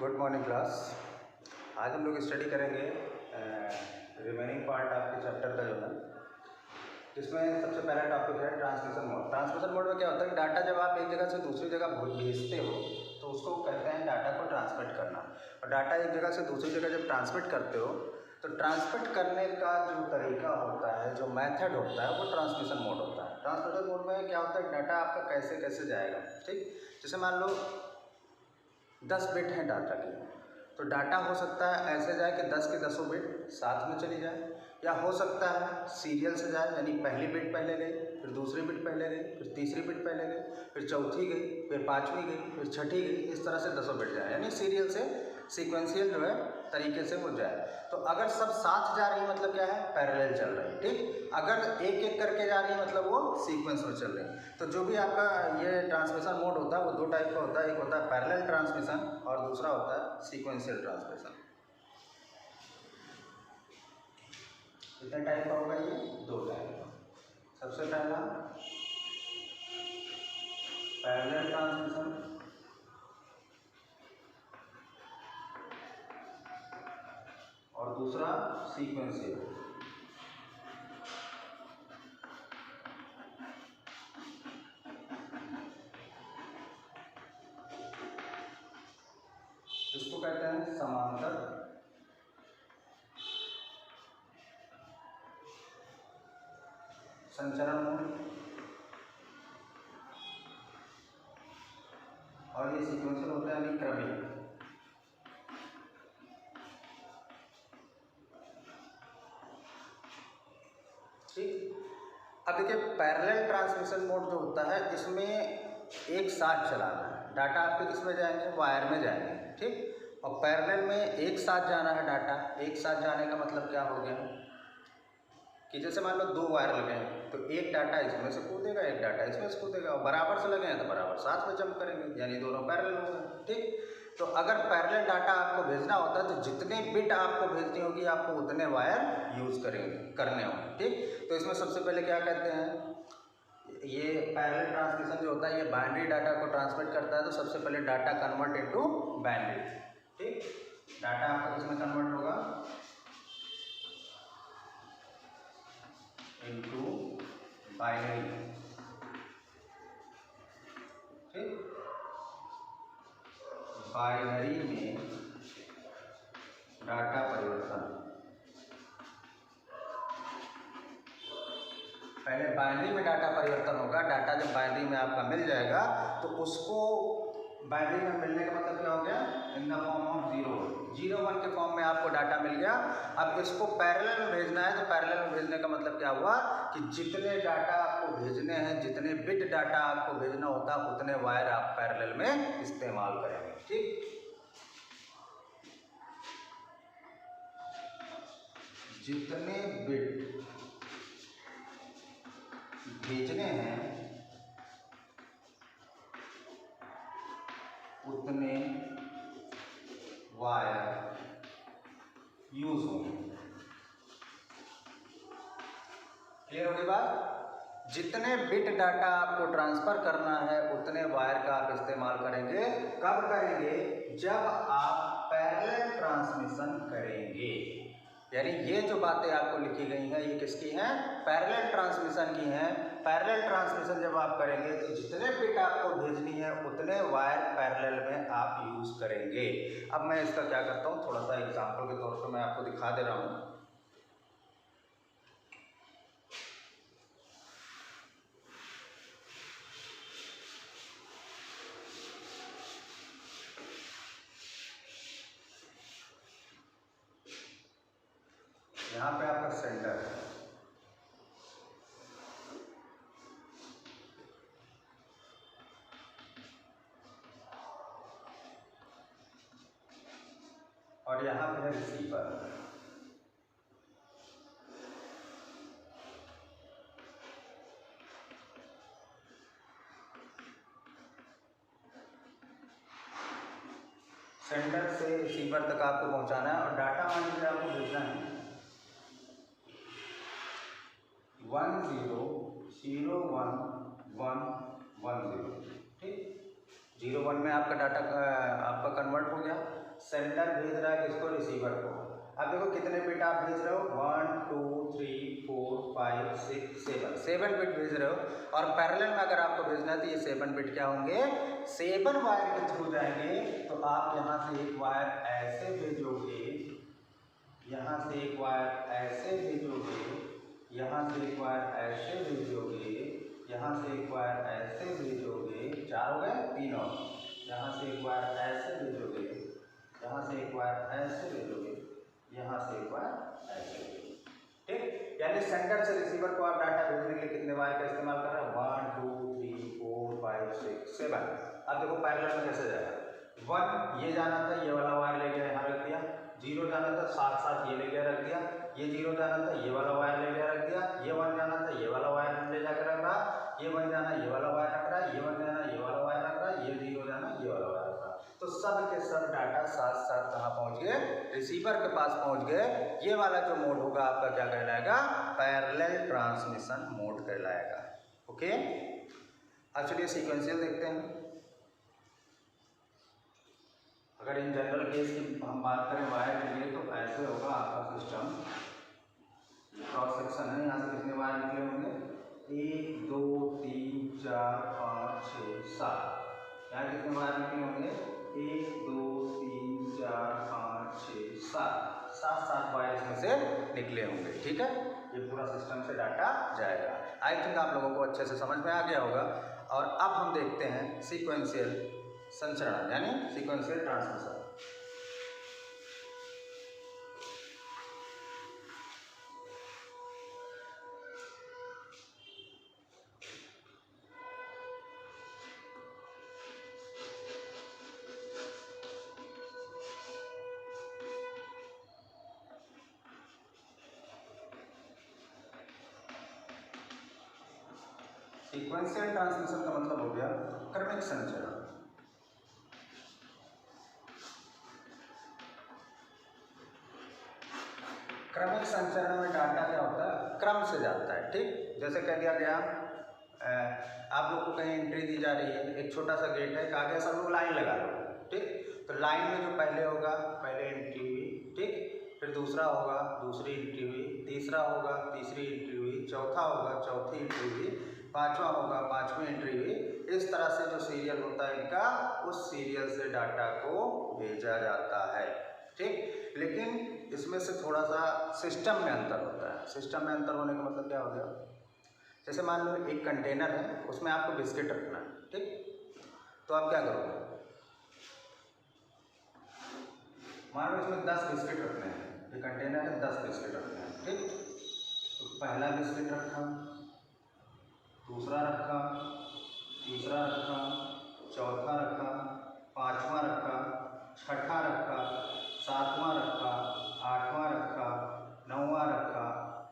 Good morning class. आज हम लोग स्टडी करेंगे रिमेनिंग पार्ट आपके चैप्टर का जो है, जिसमें सबसे पहला टॉपिक है ट्रांसमिशन मोड। ट्रांसमिशन मोड में क्या होता है कि डाटा जब आप एक जगह से दूसरी जगह भेजते हो तो उसको कहते हैं डाटा को ट्रांसमिट करना। और डाटा एक जगह से दूसरी जगह जब ट्रांसमिट करते हो तो ट्रांसमिट करने का जो तरीका होता है, जो मेथड होता है, वो ट्रांसमिशन मोड होता है। ट्रांसमिशन मोड में क्या होता है, डाटा आपका कैसे कैसे जाएगा। ठीक, जैसे मान लो 10 बिट हैं डाटा की, तो डाटा हो सकता है ऐसे जाए कि 10 के 10 बिट साथ में चली जाए, या हो सकता है सीरियल से जाए, यानी पहली बिट पहले गई, फिर दूसरी बिट पहले गई, फिर तीसरी बिट पहले गई, फिर चौथी गई, फिर पाँचवीं गई, फिर छठी गई। इस तरह से 10 बिट जाए, यानी सीरियल से सीक्वेंशियल जो है तरीके से वो जाए। तो अगर सब साथ जा रही है मतलब क्या है, पैरेलल चल रही है। ठीक, अगर एक एक करके जा रही है मतलब वो सीक्वेंस में चल रही है। तो जो भी आपका ये ट्रांसमिशन मोड होता है वो दो टाइप का होता है, एक होता है पैरेलल ट्रांसमिशन और दूसरा होता है सीक्वेंशियल ट्रांसमिशन। कितने टाइप का होगा ये? दो टाइप का। सबसे पहला पैरेलल ट्रांसमिशन और दूसरा सीक्वेंशियल। इसको कहते हैं समांतर संचरण मोड और ये सीक्वेंशियल होता है यानी क्रमिक। ठीक, अब देखिए पैरेलल ट्रांसमिशन मोड जो होता है इसमें एक साथ चलाना है डाटा। आपके किस में जाएंगे? वायर में जाएंगे। ठीक, और पैरेलल में एक साथ जाना है डाटा। एक साथ जाने का मतलब क्या हो गया कि जैसे मान लो 2 वायर लगे हैं तो एक डाटा इसमें से कूदेगा, एक डाटा इसमें से कूदेगा, और बराबर से लगे हैं तो बराबर साथ में जंप करेंगे, यानी दोनों पैरेलल हो गए। ठीक, तो अगर पैरेलल डाटा आपको भेजना होता है तो जितने बिट आपको भेजनी होगी आपको उतने वायर यूज़ करने होंगे। ठीक, तो इसमें सबसे पहले क्या कहते हैं, ये पैरेलल ट्रांसमिशन जो होता है ये बाइनरी डाटा को ट्रांसमिट करता है। तो सबसे पहले डाटा कन्वर्ट इनटू बाइनरी। ठीक, डाटा आपका किसमें कन्वर्ट होगा? Into binary. ठीक, बाइनरी में डाटा परिवर्तन। पहले बाइनरी में डाटा परिवर्तन होगा। डाटा जब बाइनरी में आपका मिल जाएगा तो उसको बाइनरी में मिलने का मतलब क्या हो गया, इन द फॉर्म ऑफ 0 1 के फॉर्म में आपको डाटा मिल गया। अब इसको पैरेलल में भेजना है, तो पैरेलल में भेजने का मतलब क्या हुआ कि जितने डाटा आपको भेजने हैं, जितने बिट डाटा आपको भेजना होता है उतने वायर आप पैरेलल में इस्तेमाल करेंगे। ठीक, जितने बिट भेजने हैं उतने वायर यूज होंगे। क्लियर होगी बात? जितने बिट डाटा आपको ट्रांसफर करना है उतने वायर का आप इस्तेमाल करेंगे। कब करेंगे? जब आप पैरेलल ट्रांसमिशन करेंगे। यानी ये जो बातें आपको लिखी गई हैं ये किसकी हैं? पैरेलल ट्रांसमिशन की हैं। पैरेलल ट्रांसमिशन जब आप करेंगे तो जितने बिट आपको भेजनी है उतने वायर पैरेलल में आप यूज करेंगे। अब मैं इसका क्या करता हूँ, थोड़ा सा एग्जांपल के तौर पर मैं आपको दिखा दे रहा हूँ। यहाँ पे आपका सेंटर है, और यहाँ पे है रिसीवर। सेंटर से रिसीवर तक आपको पहुँचाना है और डाटा मान लीजिए आपको भेजना है 10 01 110। ठीक, 0 1 में आपका डाटा आपका कन्वर्ट हो गया। सेंडर भेज रहा है किसको, रिसीवर को। अब देखो कितने बिट आप भेज रहे हो, 1 2 3 4 5 6 7 बिट भेज रहे हो। और पैरेलल में अगर आपको भेजना है तो ये 7 बिट क्या होंगे, 7 वायर के थ्रू जाएंगे। तो आप यहाँ से एक वायर ऐसे भेजोगे, यहाँ से एक वायर ऐसे भेजोगे, यहाँ से एक वायर ऐसे भेजोगे, यहाँ से एक वायर ऐसे भेजोगे, 4 हो गए, 3 और यहाँ से एक वायर ऐसे भेजोगे, यहाँ से एक वायर ऐसे भेजोगे, यहाँ से एक वायर ऐसे भेजोगे। ठीक, यानी सेंडर से रिसीवर को आप डाटा भेजने के लिए कितने वायर का इस्तेमाल कर रहे हैं, 1 2 3 4 5 6 7। अब देखो पैरेलल में कैसे जाएगा, 1 ये जाना था, ये वाला वायर ले गया यहाँ रख दिया, 0 जाना था, साथ साथ ये ले गया रख दिया, ये 0 जाना था, ये वाला वायर ले गया रख दिया, ये 1 जाना था, ये वाला वायर ले जाकर रख रहा, ये 1 जाना, ये वाला वायर रख रहा, ये 1 जाना, ये वाला वायर रख रहा, ये 0 जाना, ये वाला वायर रख रहा। तो सब के सब डाटा साथ साथ कहाँ पहुँच गए, रिसीवर के पास पहुँच गए। ये वाला जो मोड होगा आपका क्या कहलाएगा, पैरेलल ट्रांसमिशन मोड कहलाएगा। ओके, अब चलिए सीक्वेंशियल देखते हैं। अगर इन जनरल केस की हम बात करें वायर के लिए, तो ऐसे होगा आपका सिस्टम। क्रॉस सेक्शन है, यहाँ से कितने वायर निकले होंगे, 1 2 3 4 5 6 7। यहाँ कितने वायर निकले होंगे, 1 2 3 4 5 6 7 वायर इसमें से निकले होंगे। ठीक है, ये पूरा सिस्टम से डाटा जाएगा। आई थिंक आप लोगों को अच्छे से समझ में आ गया होगा। और अब हम देखते हैं सीक्वेंशियल संचरण यानी सीक्वेंशियल ट्रांसमिशन। सीक्वेंशियल ट्रांसमिशन का मतलब हो गया क्रमिक संचरण। क्रमिक संचरण में डाटा क्या होता है, क्रम से जाता है। ठीक, जैसे कह दिया गया आप लोग को कहीं एंट्री दी जा रही है, एक छोटा सा गेट है, आगे सब लोग लाइन लगा लो। ठीक, तो लाइन में जो पहले होगा पहले एंट्री हुई, ठीक, फिर दूसरा होगा दूसरी एंट्री हुई, तीसरा होगा तीसरी एंट्री हुई, चौथा होगा चौथी एंट्री हुई, पांचवा होगा पांचवी एंट्री हुई। इस तरह से जो सीरियल होता है इनका, उस सीरियल से डाटा को भेजा जाता है। ठीक, लेकिन इसमें से थोड़ा सा सिस्टम में अंतर होता है। सिस्टम में अंतर होने का मतलब क्या हो गया, जैसे मान लो एक कंटेनर है, उसमें आपको बिस्किट रखना है। ठीक, तो आप क्या करोगे, मान लो इसमें 10 बिस्किट रखने हैं, ये कंटेनर है, 10 बिस्किट रखने हैं। ठीक, तो पहला बिस्किट रखा, दूसरा रखा, तीसरा रखा, चौथा रखा, पांचवा रखा, छठा रखा, सातवां रखा, आठवां रखा, नौवां रखा,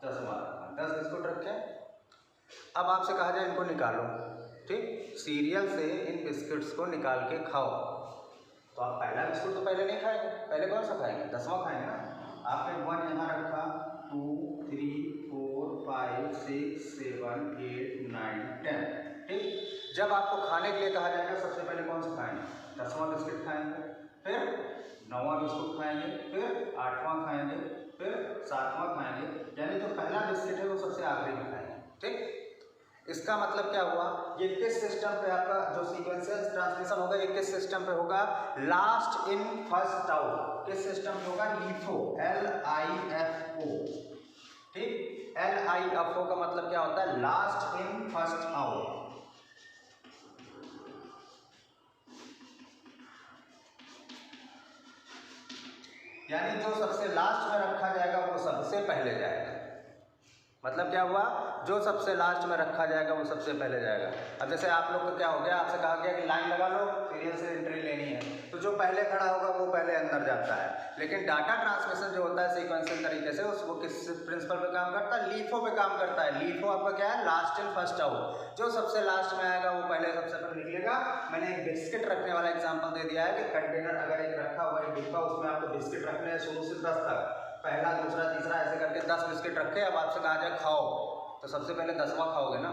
10वां रखा। 10 बिस्कुट रखे। अब आपसे कहा जाए इनको निकालो। ठीक, सीरियल से इन बिस्किट्स को निकाल के खाओ, तो आप पहला बिस्कुट तो पहले नहीं खाएंगे, पहले कौन सा खाएंगे, 10वां खाएंगे ना। आपने 1 यहाँ रखा, 2 3 4 5 6 7 8 9 10। ठीक, जब आपको खाने के लिए कहा जाएगा सबसे पहले कौन सा खाएंगे, 10वां बिस्किट खाएंगे, फिर 9वां बिस्कुट खाएंगे, फिर 8वां खाएंगे, फिर 7वां खाएंगे, यानी जो पहला बिस्किट है वो सबसे आखिरी में खाएंगे। ठीक, इसका मतलब क्या हुआ, ये किस सिस्टम पे आपका जो सीक्वेंशियल ट्रांसमिशन होगा, ये किस सिस्टम पे होगा, लास्ट इन फर्स्ट आउट। किस सिस्टम पे होगा, LIFO, LIFO। ठीक, LIFO का मतलब क्या होता है, लास्ट इन फर्स्ट आउट। यानी जो सबसे लास्ट में रखा जाएगा वो सबसे पहले जाएगा। मतलब क्या हुआ, जो सबसे लास्ट में रखा जाएगा वो सबसे पहले जाएगा। अब जैसे आप लोग को क्या हो गया, आपसे कहा गया कि लाइन लगा लो, सीरियल से एंट्री लेनी है, तो जो पहले खड़ा होगा वो पहले अंदर जाता है। लेकिन डाटा ट्रांसमिशन जो होता है सीक्वेंशियल तरीके से, उसको किस प्रिंसिपल पे काम करता है, LIFO पे काम करता है। LIFO आपका क्या है, लास्ट इन फर्स्ट आउट। जो सबसे लास्ट में आएगा वो पहले सबसे पहले निकलेगा। मैंने एक बिस्किट रखने वाला एग्जाम्पल दे दिया है कि कंटेनर अगर एक रखा हुआ है डिब्बा, उसमें आपको बिस्किट रखने हैं शुरू से 10 तक, पहला दूसरा तीसरा ऐसे करके 10 बिस्किट रखे। अब आपसे कहा जाए खाओ, तो सबसे पहले 10वां खाओगे ना।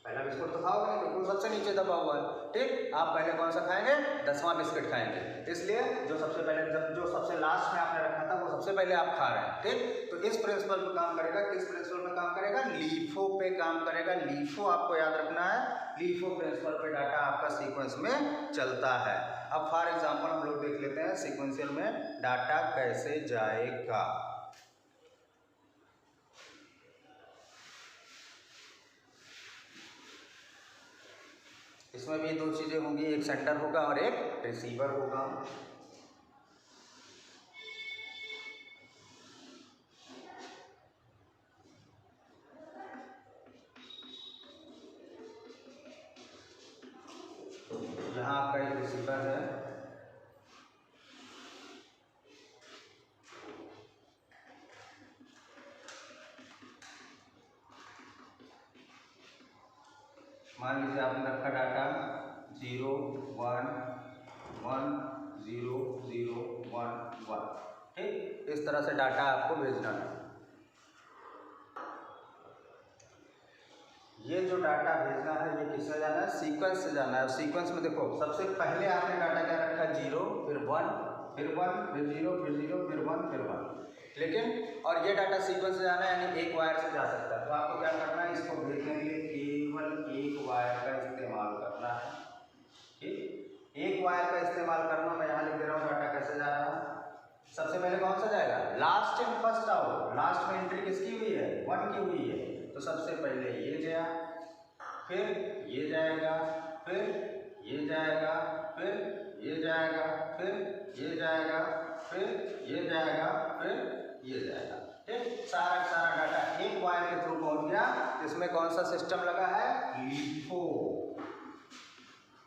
पहला बिस्कुट तो खाओगे नहीं, बिल्कुल सबसे नीचे दबा हुआ है, ठीक। आप पहले कौन सा खाएंगे? 10वां बिस्किट खाएंगे, इसलिए जो सबसे पहले, जो सबसे लास्ट में आपने रखा था वो सबसे पहले आप खा रहे हैं, ठीक। तो इस प्रिंसिपल पे काम करेगा, किस प्रिंसिपल पे काम करेगा? लीफो पे काम करेगा। लीफो आपको याद रखना है, लीफो प्रिंसिपल पे डाटा आपका सीक्वेंस में चलता है। अब फॉर एग्जाम्पल हम लोग देख लेते हैं सीक्वेंशियल में डाटा कैसे जाएगा। इसमें भी दो चीज़ें होंगी, एक सेंडर होगा और एक रिसीवर होगा। यहाँ आपका एक रिसीवर है, मान लीजिए आपने रखा डाटा 0 1 1 0 0 1 1, ठीक। इस तरह से डाटा आपको भेजना है। ये जो डाटा भेजना है ये किससे जाना है? सीक्वेंस से जाना है। सीक्वेंस में देखो सबसे पहले आपने डाटा क्या रखा? 0 फिर 1 फिर 1 फिर 0 फिर 0 फिर 1 फिर 1, लेकिन और ये डाटा सीक्वेंस से जाना है यानी एक वायर से जा सकता है। तो आपको क्या करना है? इसको भेजने के लिए केवल एक वायर का इस्तेमाल करना है, ठीक। एक वायर का इस्तेमाल करना, मैं यहाँ लिख दे रहा हूँ डाटा कैसे जा रहा है। सबसे पहले कौन सा जाएगा? Last in first out. Last में एंट्री किसकी हुई है? 1 की हुई है, तो सबसे पहले ये गया, फिर ये जाएगा, फिर ये जाएगा, फिर ये जाएगा, फिर ये जाएगा, फिर ये जाएगा, फिर ये जाएगा, ठीक। सारा सारा डाटा एक वायर के थ्रू पहुंच गया। इसमें कौन सा सिस्टम लगा है? LIFO,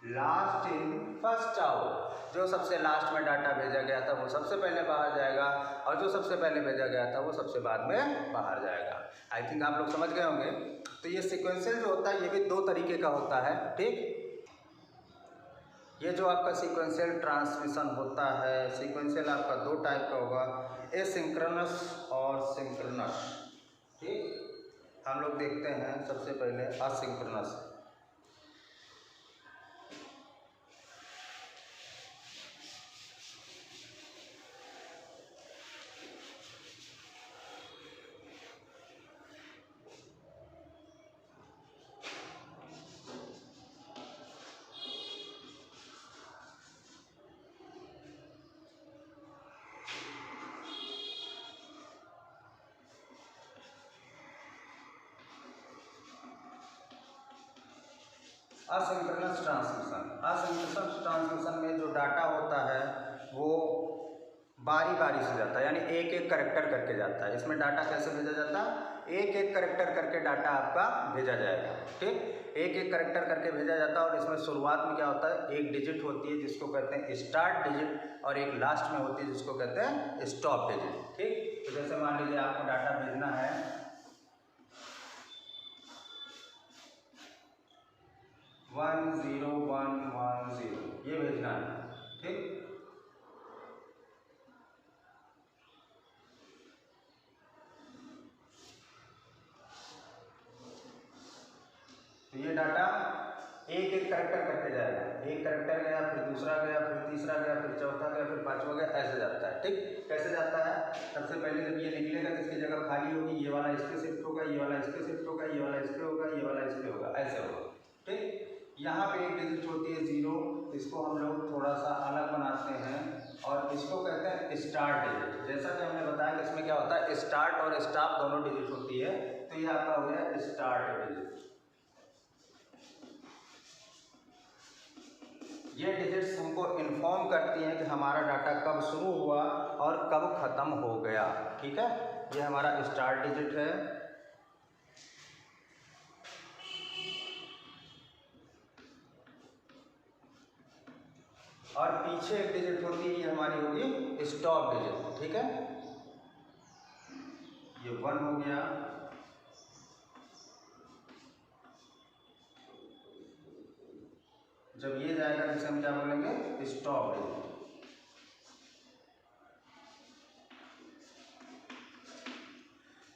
last in first out. जो सबसे लास्ट में डाटा भेजा गया था वो सबसे पहले बाहर जाएगा, और जो सबसे पहले भेजा गया था वो सबसे बाद में बाहर जाएगा। आई थिंक आप लोग समझ गए होंगे। तो ये सीक्वेंशियल जो होता है ये भी दो तरीके का होता है, ठीक। ये जो आपका सीक्वेंशियल ट्रांसमिशन होता है, सीक्वेंशियल आपका दो टाइप का होगा, एसिंक्रोनस और सिंक्रोनस, ठीक। हम लोग देखते हैं सबसे पहले asynchronous. Asynchronous transmission, asynchronous transmission में जो डाटा होता है वो बारी बारी से जाता है, यानी एक एक करेक्टर करके जाता है। इसमें डाटा कैसे भेजा जाता है? एक एक करेक्टर करके डाटा आपका भेजा जाएगा, ठीक। एक एक करेक्टर करके भेजा जाता है, और इसमें शुरुआत में क्या होता है? एक डिजिट होती है जिसको कहते हैं स्टार्ट डिजिट, और एक लास्ट में होती है जिसको कहते हैं स्टॉप डिजिट, ठीक। तो जैसे मान लीजिए आपको डाटा भेजना है 1 0 1 1 0, ये भेजना है, ठीक। तो ये डाटा एक एक करेक्टर करके जाएगा, एक करेक्टर गया, फिर दूसरा गया, फिर तीसरा गया, फिर चौथा गया, फिर पांचवा गया, ऐसे जाता है, ठीक। कैसे जाता है? सबसे पहले जब ये निकलेगा तो इसकी जगह खाली होगी, ये वाला इस पे शिफ्ट होगा, ये वाला इस पे शिफ्ट होगा, ये वाला इस पे होगा, ये वाला इस पे होगा, ऐसे होगा, ठीक। यहाँ पे एक डिजिट होती है 0, इसको हम लोग थोड़ा सा अलग बनाते हैं और इसको कहते हैं स्टार्ट डिजिट। जैसा कि हमने बताया कि इसमें क्या होता है? स्टार्ट और स्टॉप दोनों डिजिट होती है, तो ये आपका हो गया स्टार्ट डिजिट। ये डिजिट्स हमको इन्फॉर्म करती हैं कि हमारा डाटा कब शुरू हुआ और कब ख़त्म हो गया, ठीक है। ये हमारा स्टार्ट डिजिट है, और पीछे एक डिजिट होती है, ये हमारी होगी स्टॉप डिजिट, ठीक है। ये 1 हो गया, जब ये जाएगा जिसे हम क्या बोलेंगे? Stop digit.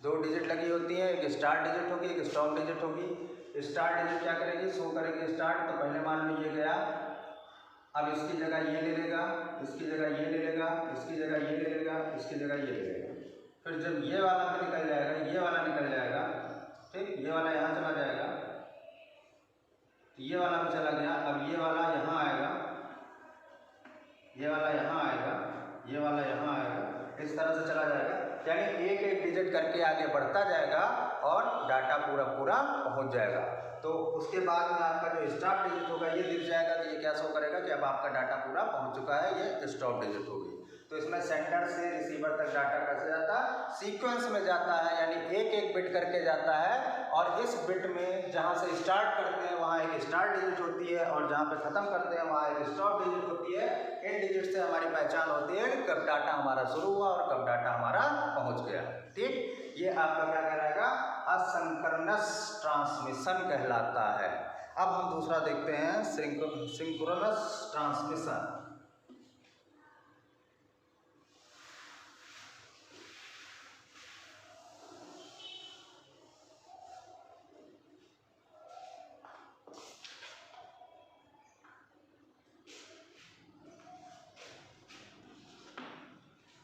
दो डिजिट लगी होती है, एक स्टार्ट डिजिट होगी, एक स्टॉप डिजिट होगी। स्टार्ट डिजिट क्या करेगी, शो करेगी स्टार्ट। तो पहले मान लो ये गया, अब इसकी जगह ये ले लेगा, इसकी जगह ये ले लेगा, इसकी जगह ये ले लेगा, इसकी जगह ये ले लेगा। फिर जब ये वाला भी निकल जाएगा, ये वाला निकल जाएगा, ठीक, ये वाला यहाँ चला जाएगा, ये वाला भी चला गया। अब ये वाला यहाँ आएगा, ये वाला यहाँ आएगा, ये वाला यहाँ आएगा, इस तरह से चला जाएगा। यानी एक एक डिजिट करके आगे बढ़ता जाएगा और डाटा पूरा पूरा पहुँच जाएगा। तो उसके बाद में आपका जो स्टॉप डिजिट होगा ये दिख जाएगा। तो ये क्या शो करेगा कि अब आपका डाटा पूरा पहुँच चुका है, ये स्टॉप डिजिट होगी। तो इसमें सेंडर से रिसीवर तक डाटा कैसे जाता है, सीक्वेंस में जाता है, यानी एक एक बिट करके जाता है। और इस बिट में जहाँ से स्टार्ट करते हैं वहाँ एक स्टार्ट डिजिट होती है, और जहाँ पे ख़त्म करते हैं वहाँ एक स्टॉप डिजिट होती है। इन डिजिट से हमारी पहचान होती है कि कब डाटा हमारा शुरू हुआ और कब डाटा हमारा पहुँच गया। ठीक, ये आपका क्या कहलाएगा, असिंक्रोनस ट्रांसमिशन कहलाता है। अब हम दूसरा देखते हैं, सिंक्रोनस ट्रांसमिशन।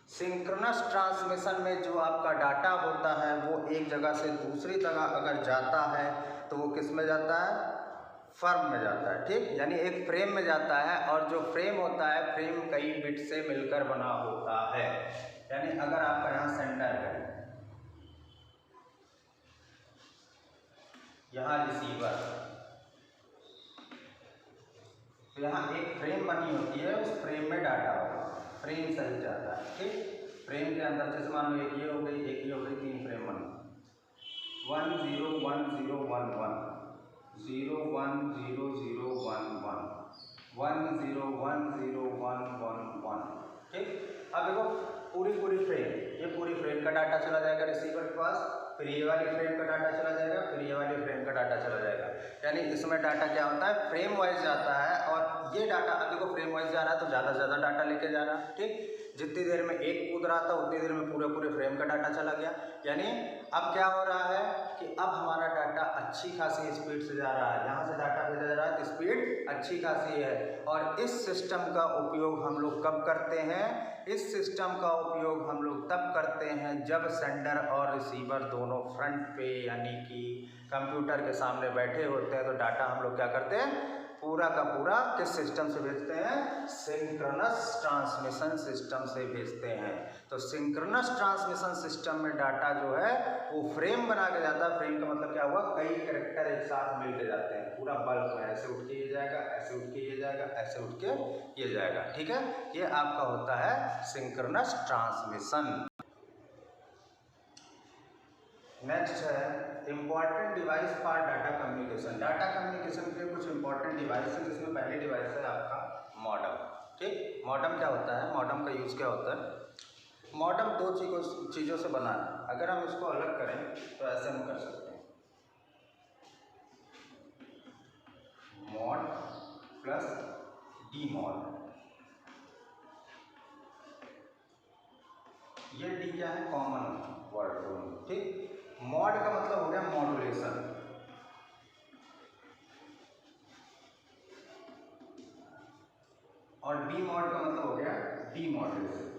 सिंक्रोनस ट्रांसमिशन में जो आपका डाटा होता है वो एक जगह से दूसरी जगह अगर जाता है तो वो किस में जाता है, फर्म में जाता है। ठीक, यानी एक फ्रेम में जाता है, और जो फ्रेम होता है, फ्रेम कई बिट से मिलकर बना होता है। यानी अगर आपका यहाँ सेंटर है, यहाँ रिसीवर, तो यहाँ एक फ्रेम बनी होती है, उस फ्रेम में डाटा होगा, फ्रेम सही जाता है। ठीक, फ्रेम के अंदर जैसे मान लो एक ये हो गई, एक ये हो गई, 3 फ्रेम बन 1 0 1 0 1 1 0 1 0 0 1 1 1 0 1 0 1 1 1। ठीक, अब देखो पूरी फ्रेम, ये पूरी फ्रेम का डाटा चला जाएगा रिसीवर के पास, फिर ये वाली फ्रेम का डाटा चला जाएगा, फिर ये वाली फ्रेम का डाटा चला जाएगा। यानी इसमें डाटा क्या होता है, फ्रेम वाइज जाता है। और ये डाटा अब देखो फ्रेम वाइज जा रहा है तो ज़्यादा से ज़्यादा डाटा लेके जा रहा है। ठीक, जितनी देर में एक कूद रहा था उतनी देर में पूरे फ्रेम का डाटा चला गया। यानी अब क्या हो रहा है कि अब हमारा डाटा अच्छी खासी स्पीड से जा रहा है, यहाँ से डाटा भेजा जा रहा है तो स्पीड अच्छी खासी है। और इस सिस्टम का उपयोग हम लोग कब करते हैं, इस सिस्टम का उपयोग हम लोग तब करते हैं जब सेंडर और रिसीवर दोनों फ्रंट पे यानी कि कंप्यूटर के सामने बैठे होते हैं। तो डाटा हम लोग क्या करते हैं, पूरा का पूरा किस सिस्टम से भेजते हैं, सिंक्रोनस ट्रांसमिशन सिस्टम से भेजते हैं। तो सिंक्रोनस ट्रांसमिशन सिस्टम में डाटा जो है वो फ्रेम बना के जाता है। फ्रेम का मतलब क्या हुआ, कई कैरेक्टर एक साथ मिल के जाते हैं, पूरा बल्क में, ऐसे उठ के ये जाएगा, ऐसे उठ के ये जाएगा, ऐसे उठ के ये जाएगा। ठीक है, ये आपका होता है सिंक्रोनस ट्रांसमिशन। नेक्स्ट है important device for data communication. Data communication के कुछ इंपॉर्टेंट डिवाइस है, जिसमें पहली डिवाइस है आपका मॉडम। ठीक, मॉडम क्या होता है, मॉडम का यूज़ क्या होता है, मॉडम 2 चीज़ों से बना है। अगर हम इसको अलग करें तो ऐसे हम कर सकते हैं, मॉड प्लस डी मॉड। ये डी क्या है, कॉमन वर्ड दोनों। ठीक, मॉड का मतलब हो गया मॉड्यूलेशन, और डी मॉड का मतलब हो गया डीमॉड्यूलेशन।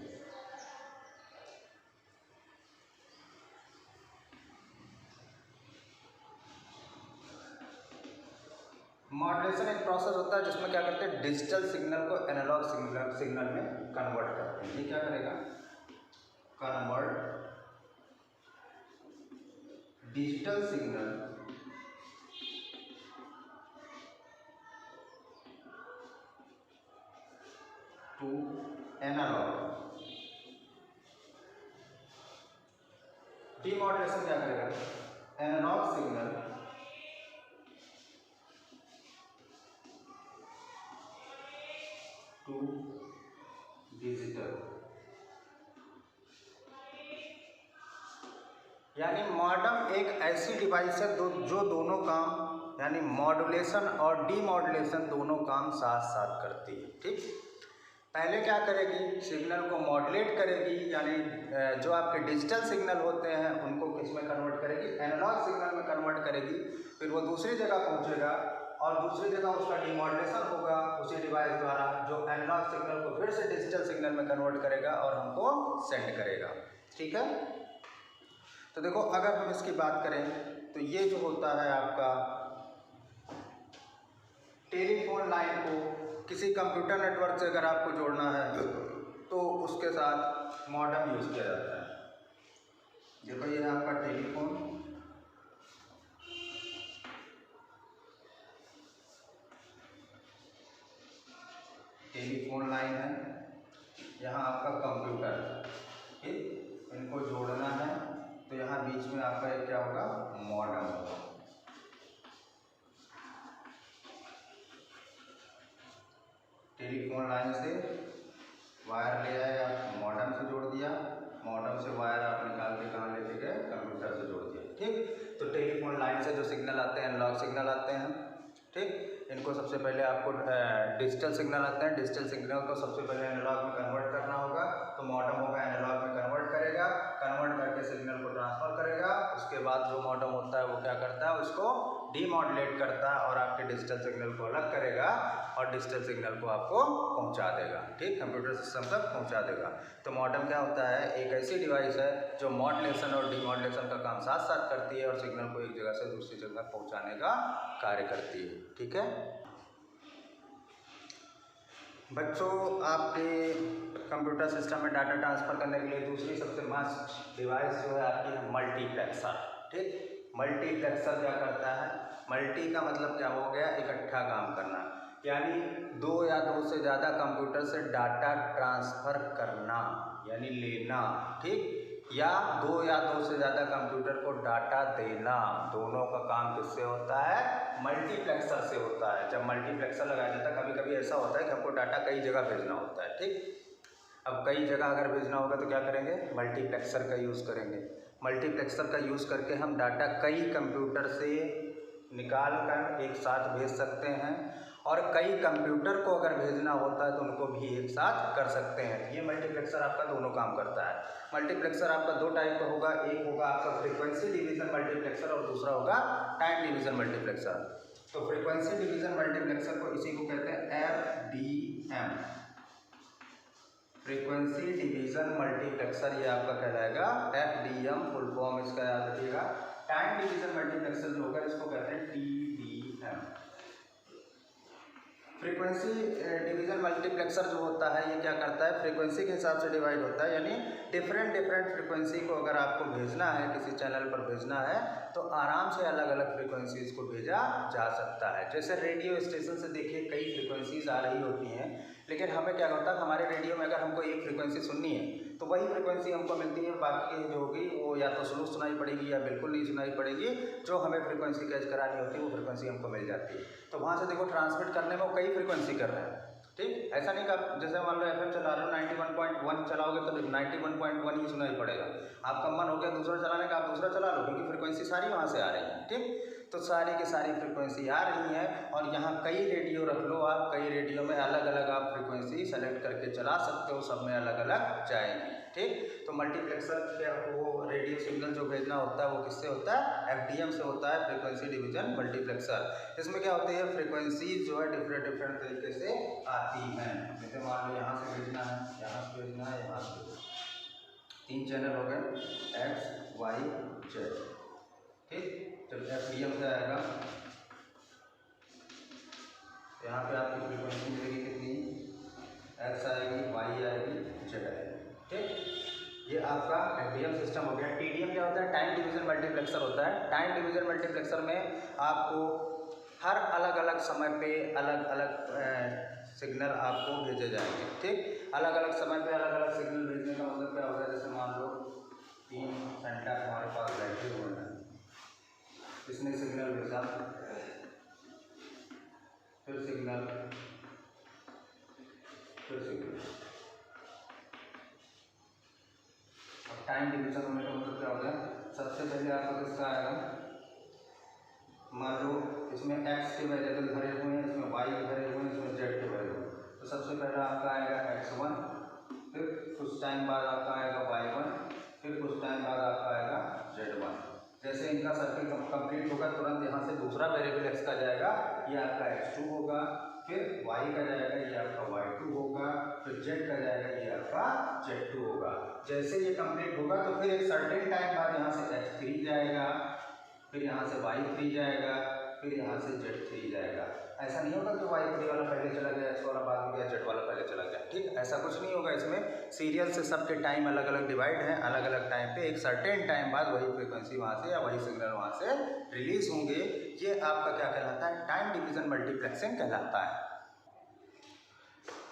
मॉड्यूलेशन एक प्रोसेस होता है जिसमें क्या करते हैं, डिजिटल सिग्नल को एनालॉग सिग्नल में कन्वर्ट करते हैं। ये क्या करेगा, convert digital signal to analogue. Demodulation क्या करेगा, एनालॉग सिग्नल टू डिजिटल। यानी मॉडम एक ऐसी डिवाइस है जो दोनों काम यानी मॉड्यूलेशन और डीमॉड्यूलेशन दोनों काम साथ साथ करती है। ठीक, पहले क्या करेगी, सिग्नल को मॉड्यूलेट करेगी, यानी जो आपके डिजिटल सिग्नल होते हैं उनको किस में कन्वर्ट करेगी, एनालॉग सिग्नल में कन्वर्ट करेगी। फिर वो दूसरी जगह पहुंचेगा और दूसरी जगह उसका डिमॉड्यूलेशन होगा उसी डिवाइस द्वारा, जो एनालॉग सिग्नल को फिर से डिजिटल सिग्नल में कन्वर्ट करेगा और हमको सेंड करेगा। ठीक है, तो देखो अगर हम इसकी बात करें तो ये जो होता है आपका टेलीफोन लाइन को किसी कंप्यूटर नेटवर्क से अगर आपको जोड़ना है तो उसके साथ मॉडेम यूज़ किया जाता है। देखो ये है आपका टेलीफोन लाइन है, यहाँ आपका कंप्यूटर, ठीक, इनको जोड़ना है तो यहाँ बीच में आपका एक क्या होगा, मॉडेम होगा। टेलीफोन लाइन से वायर ले आए आप, मॉडेम से जोड़ दिया, मॉडेम से वायर आप निकाल के कहाँ लेके गए, कंप्यूटर से जोड़ दिया। ठीक, तो टेलीफोन लाइन से जो सिग्नल आते हैं एनालॉग सिग्नल आते हैं। ठीक, इनको सबसे पहले आपको डिजिटल सिग्नल आते हैं, डिजिटल सिग्नल को सबसे पहले एनालॉग में कन्वर्ट करना होगा, तो मॉडेम होगा एनालॉग में कन्वर्ट करेगा, कन्वर्ट करके सिग्नल को ट्रांसफ़र करेगा। उसके बाद जो मॉडेम होता है वो क्या करता है, उसको डीमॉड्यूलेट करता है और आपके डिजिटल सिग्नल को अलग करेगा और डिजिटल सिग्नल को आपको पहुंचा देगा। ठीक, कंप्यूटर सिस्टम तक पहुंचा देगा। तो मॉडेम क्या होता है, एक ऐसी डिवाइस है जो मॉड्यूलेशन और डीमॉड्यूलेशन का काम साथ साथ करती है और सिग्नल को एक जगह से दूसरी जगह पहुंचाने का कार्य करती है। ठीक है बच्चों, आपके कंप्यूटर सिस्टम में डाटा ट्रांसफ़र करने के लिए दूसरी सबसे मस्त डिवाइस जो है आपकी है मल्टीप्लेक्सर। ठीक, मल्टीप्लेक्सर क्या करता है, मल्टी का मतलब क्या हो गया, इकट्ठा काम करना, यानी दो या दो से ज़्यादा कंप्यूटर से डाटा ट्रांसफ़र करना यानी लेना। ठीक, या दो या दो से ज़्यादा कंप्यूटर को डाटा देना, दोनों का काम किससे होता है, मल्टीप्लेक्सर से होता है। जब मल्टीप्लेक्सर लगाया जाता है, कभी कभी ऐसा होता है कि हमको डाटा कई जगह भेजना होता है। ठीक, अब कई जगह अगर भेजना होगा तो क्या करेंगे, मल्टीप्लेक्सर का यूज़ करेंगे। मल्टीप्लेक्सर का यूज़ करके हम डाटा कई कंप्यूटर से निकाल कर एक साथ भेज सकते हैं और कई कंप्यूटर को अगर भेजना होता है तो उनको भी एक साथ कर सकते हैं। ये मल्टीप्लेक्सर आपका दोनों काम करता है। मल्टीप्लेक्सर आपका दो टाइप का होगा, एक होगा आपका फ्रीक्वेंसी डिवीज़न मल्टीप्लेक्सर और दूसरा होगा टाइम डिवीज़न मल्टीप्लेक्सर। तो फ्रीक्वेंसी डिवीज़न मल्टीप्लेक्सर को इसी को कहते हैं FDM, फ्रीक्वेंसी डिवीज़न मल्टीप्लेक्सर, ये आपका कहलाएगा FDM, फुल फॉर्म इसका याद रखिएगा। टाइम डिवीज़न मल्टीप्लेक्सर जो होगा इसको कहते हैं TDM। फ्रीक्वेंसी डिवीज़न मल्टीप्लेक्सर जो होता है ये क्या करता है, फ्रीक्वेंसी के हिसाब से डिवाइड होता है, यानी डिफरेंट फ्रीक्वेंसी को अगर आपको भेजना है, किसी चैनल पर भेजना है तो आराम से अलग अलग फ्रीक्वेंसीज़ को भेजा जा सकता है। जैसे रेडियो स्टेशन से देखिए कई फ्रीक्वेंसीज़ आ रही होती हैं, लेकिन हमें क्या होता है, हमारे रेडियो में अगर हमको एक फ्रीक्वेंसी सुननी है तो वही फ्रीक्वेंसी हमको मिलती है, बाकी जो होगी वो या तो स्लो सुनाई पड़ेगी या बिल्कुल नहीं सुनाई पड़ेगी। जो हमें फ्रीक्वेंसी कैच करानी होती है वो फ्रीक्वेंसी हमको मिल जाती है। तो वहाँ से देखो ट्रांसमिट करने में वो कई फ्रीक्वेंसी कर रहे हैं। ठीक, ऐसा नहीं कि आप जैसे मान लो FM चला रहे हो 91.1 चलाओगे तो 91.1 ही सुनाई पड़ेगा। आपका मन हो गया दूसरा चलाने का, आप दूसरा चला लो, क्योंकि फ्रीक्वेंसी सारी वहाँ से आ रही है। ठीक, तो सारी की सारी फ्रीक्वेंसी आ रही है और यहाँ कई रेडियो रख लो आप, कई रेडियो में अलग अलग आप फ्रीक्वेंसी सेलेक्ट करके चला सकते हो, सब में अलग अलग जाएंगी। ठीक, तो मल्टीप्लेक्सर क्या, वो रेडियो सिग्नल जो भेजना होता है वो किससे होता है, FDM से होता है, फ्रीक्वेंसी डिवीज़न मल्टीप्लेक्सर। इसमें क्या होती है, फ्रीक्वेंसी जो है डिफरेंट तरीके से आती हैं। जैसे मान लो यहाँ से भेजना है, यहाँ से भेजना है, यहाँ से भेजना है, 3 चैनल हो गए X, Y, Z। ठीक, जब FDM से आएगा यहाँ पे आपकी फ्रीक्वेंसी मिलेगी कितनी, X आएगी, Y आएगी, Z आएगी। ठीक, ये आपका FDM सिस्टम हो गया। TDM क्या होता है, टाइम डिवीज़न मल्टीप्लेक्सर होता है। टाइम डिवीज़न मल्टीप्लेक्सर में आपको हर अलग अलग समय पे अलग अलग सिग्नल आपको भेजे जाएंगे। ठीक, अलग अलग समय पे अलग अलग सिग्नल भेजने का मतलब क्या होता है, जैसे मान लो 3 घंटा हमारे पास बैठे हुए हैं, इसने सिग्नल भेजा, फिर सिग्नल, फिर सिग्नल। अब टाइम डिवीज़न होने का मतलब क्या होता है, सबसे पहले आपका किसका आएगा, मान लो इसमें X के वेरिएबल भरे हुए हैं, इसमें Y के भरे हुए हैं, इसमें Z के भरे हुए हैं, तो सबसे पहला आपका आएगा X x1, फिर कुछ टाइम बाद आपका आएगा y1, फिर कुछ टाइम बाद आपका आएगा z1। जैसे इनका सर्किल कंप्लीट होगा तुरंत यहाँ से दूसरा वेरिएबल x का जाएगा, ये आपका x2 होगा, फिर y का जाएगा, ये आपका y2 होगा, फिर z का जाएगा, ये आपका z2 होगा। जैसे ये कंप्लीट होगा तो फिर एक सर्टेन टाइम बाद यहाँ से x3 जाएगा, फिर यहाँ से y3 जाएगा, फिर यहाँ से z3 जाएगा। ऐसा नहीं होगा कि y3 वाला पहले चला गया, x वाला बाद में गया, z वाला पहले चला गया, ठीक, ऐसा कुछ नहीं होगा। इसमें सीरियल से सबके टाइम अलग अलग डिवाइड है, अलग अलग टाइम पे एक सर्टेन टाइम बाद वही फ्रीक्वेंसी वहाँ से या वही सिग्नल वहाँ से रिलीज होंगे। ये आपका क्या कहलाता है, टाइम डिवीजन मल्टीप्लेक्सिंग कहलाता है।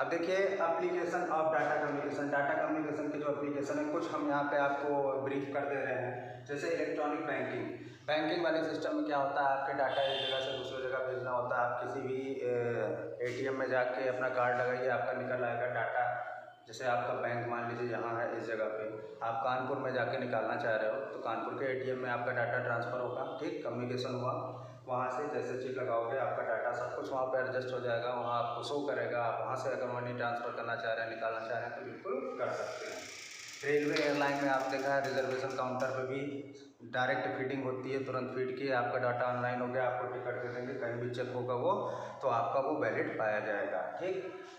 अब देखिए application of data communication. Data communication के जो एप्लीकेशन है कुछ हम यहाँ पे आपको ब्रीफ कर दे रहे हैं। जैसे इलेक्ट्रॉनिक बैंकिंग वाले सिस्टम में क्या होता है, आपके डाटा एक जगह से दूसरी जगह भेजना होता है। आप किसी भी ATM में जाके अपना कार्ड लगाइए, आपका निकल आएगा डाटा। जैसे आपका बैंक मान लीजिए यहाँ है इस जगह पे, आप कानपुर में जाके निकालना चाह रहे हो तो कानपुर के ATM में आपका डाटा ट्रांसफ़र होगा, ठीक, कम्युनिकेशन हुआ। वहाँ से जैसे चेक लगाओगे आपका डाटा सब कुछ वहाँ पे एडजस्ट हो जाएगा, वहाँ आपको शो करेगा। आप वहाँ से अगर मनी ट्रांसफ़र करना चाह रहे हैं, निकालना चाह रहे हैं तो बिल्कुल कर सकते हैं। रेलवे एयरलाइन में आप देखा है रिजर्वेशन काउंटर पे भी डायरेक्ट फीडिंग होती है, तुरंत फीड किए आपका डाटा ऑनलाइन हो गया, आपको टिकट दे देंगे, कहीं भी चेक होगा वो तो आपका वो वैलिड पाया जाएगा, ठीक।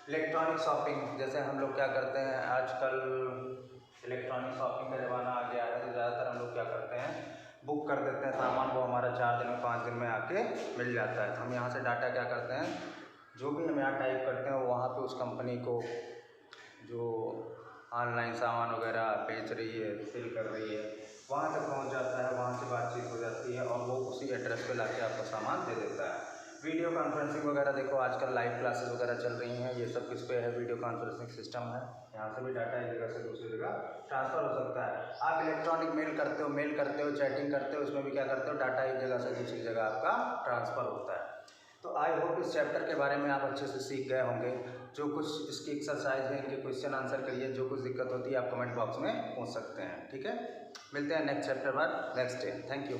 इलेक्ट्रॉनिक शॉपिंग, जैसे हम लोग क्या करते हैं आजकल इलेक्ट्रॉनिक शॉपिंग का ज़माना आ गया है, तो ज़्यादातर हम लोग क्या करते हैं बुक कर देते हैं सामान, वो हमारा 4 दिन में 5 दिन में आके मिल जाता है। तो हम यहाँ से डाटा क्या करते हैं, जो भी हम यहाँ टाइप करते हैं वहाँ पे उस कंपनी को जो ऑनलाइन सामान वगैरह बेच रही है, सेल कर रही है, वहाँ तक पहुँच जाता है, वहाँ से बातचीत हो जाती है और वो उसी एड्रेस पे लाके आपको सामान दे देता है। वीडियो कॉन्फ्रेंसिंग वगैरह देखो आजकल लाइव क्लासेस वगैरह चल रही हैं, ये सब किस पे है, वीडियो कॉन्फ्रेंसिंग सिस्टम है। यहाँ से भी डाटा एक जगह से दूसरी जगह ट्रांसफ़र हो सकता है। आप इलेक्ट्रॉनिक मेल करते हो, चैटिंग करते हो, उसमें भी क्या करते हो, डाटा एक जगह से दूसरी जगह आपका ट्रांसफ़र होता है। तो आई होप इस चैप्टर के बारे में आप अच्छे से सीख गए होंगे। जो कुछ इसकी एक्सरसाइज है, इनके क्वेश्चन आंसर करिए, जो कुछ दिक्कत होती है आप कमेंट बॉक्स में पूछ सकते हैं, ठीक है। मिलते हैं नेक्स्ट चैप्टर बाद नेक्स्ट डे। Thank you.